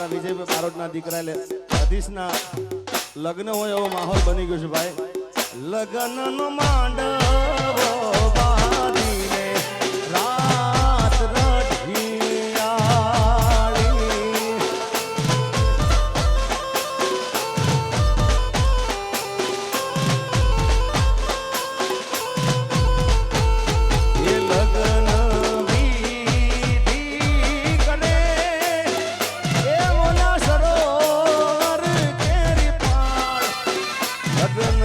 અમારા વિજયભાઈ બારોટના દીકરા લે અધીશના લગ્ન હોય એવો માહોલ બની ગયો છે ભાઈ. લગ્નનો માંડવો બાંધીને રાત રઢિયાળી એ લગ્ન વિધિ કરે એ મોના સરોવર કેરી પાળ લગ્ન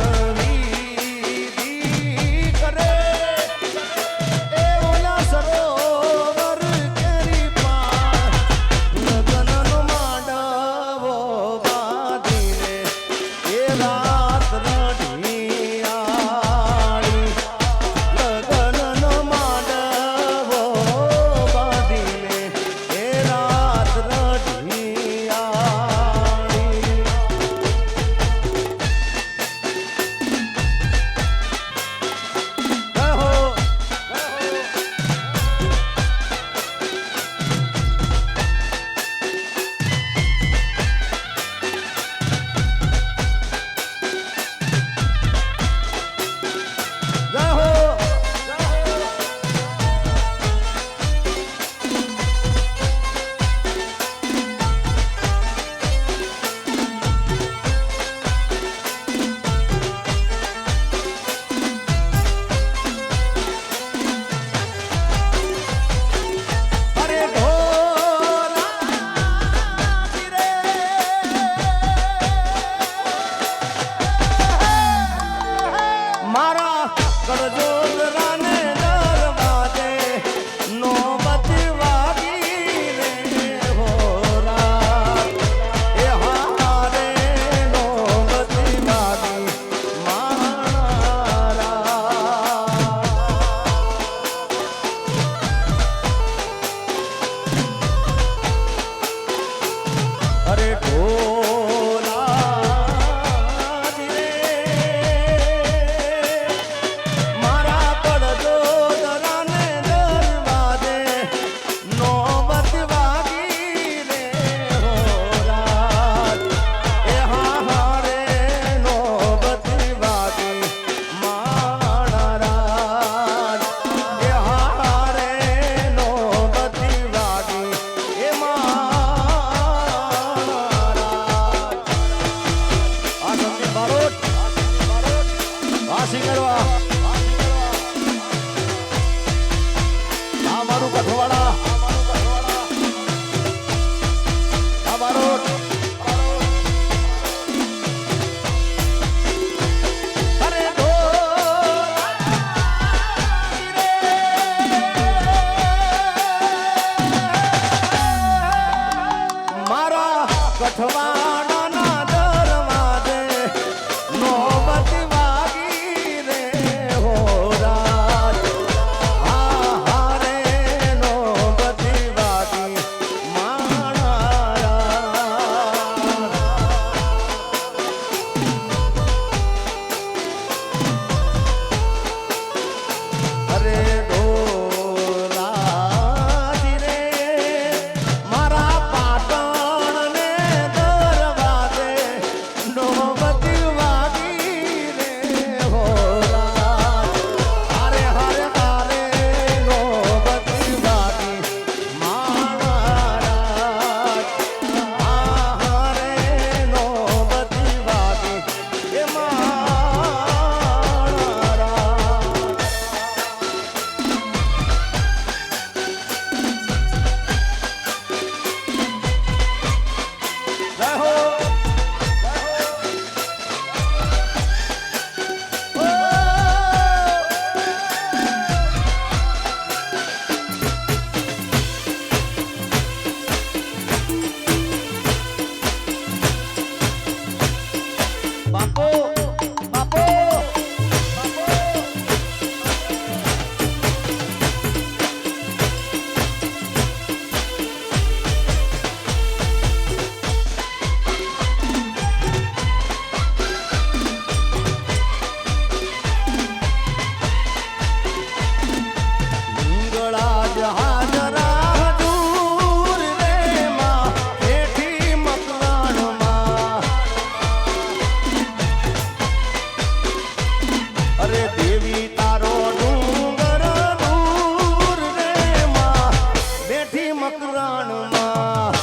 મકરાણમાં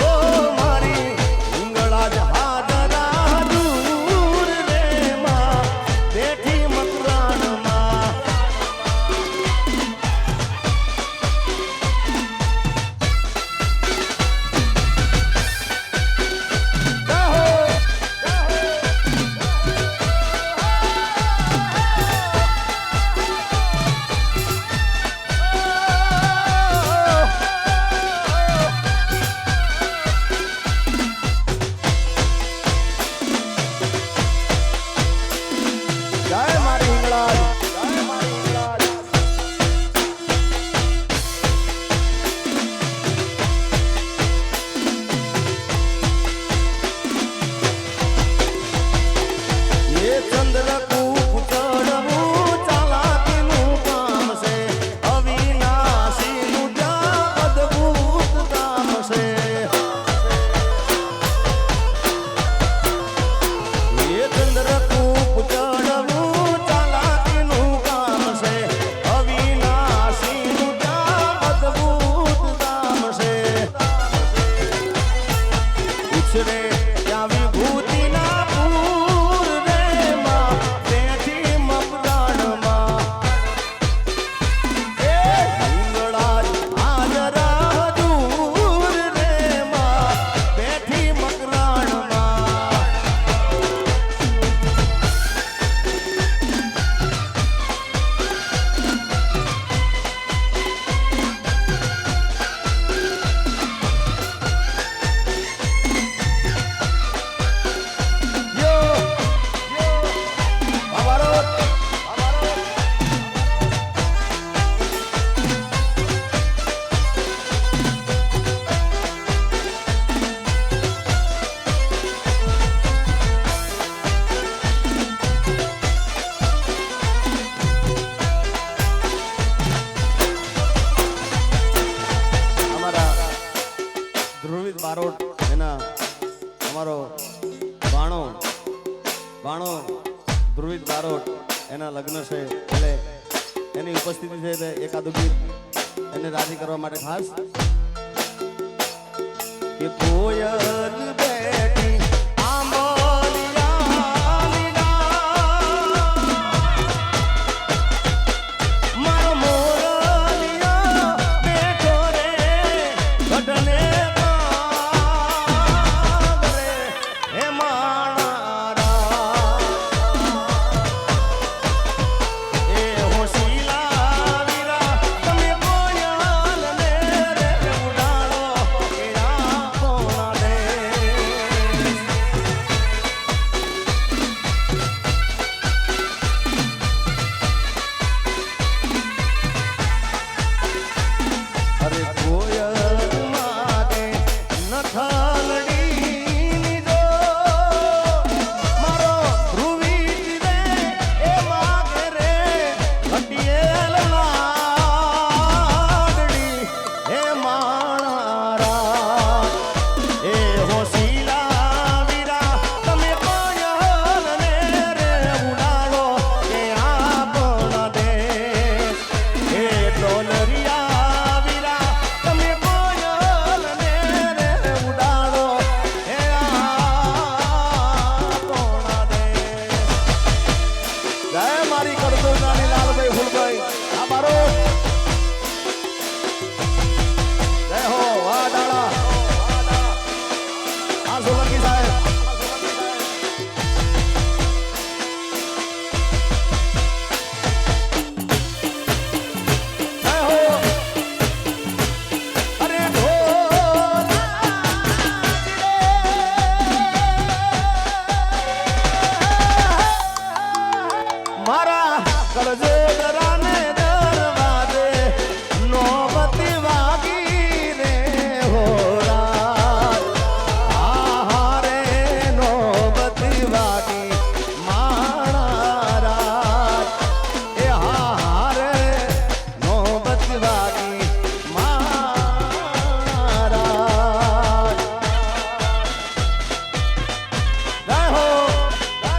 ઓ મારી હિંગળા જ હાજરા દૂર રે માં બેઠી મકરાણમાં જય મારી હિંગળાજ જય મારી હિંગળાજ એ ચંદ્રકૂપ ચડવું ચાલાકીનું કામ છે અવિનાશીનું ત્યાં અદ્ભુત કામ છે એ ચંદ્રકૂપ ચડવું ચાલાકીનું કામ છે અવિનાશીનું ત્યાં અદ્ભુત કામ છે ઉછરે ત્યાં વિભૂતિના પૂર રે માં બેઠી મકરાણમાં એ હિંગળા જ હાજરા દૂર રે માં બેઠી મકરાણમાં યો બાબારો અમારા ધ્રુવિત બારોટ એના અમારો બાણો ધ્રુવિત બારોટ એના લગ્ન છે એટલે એની ઉપસ્થિતિ છે એટલે એકાદું ગીત એને રાજી કરવા માટે ખાસ કે કોયલ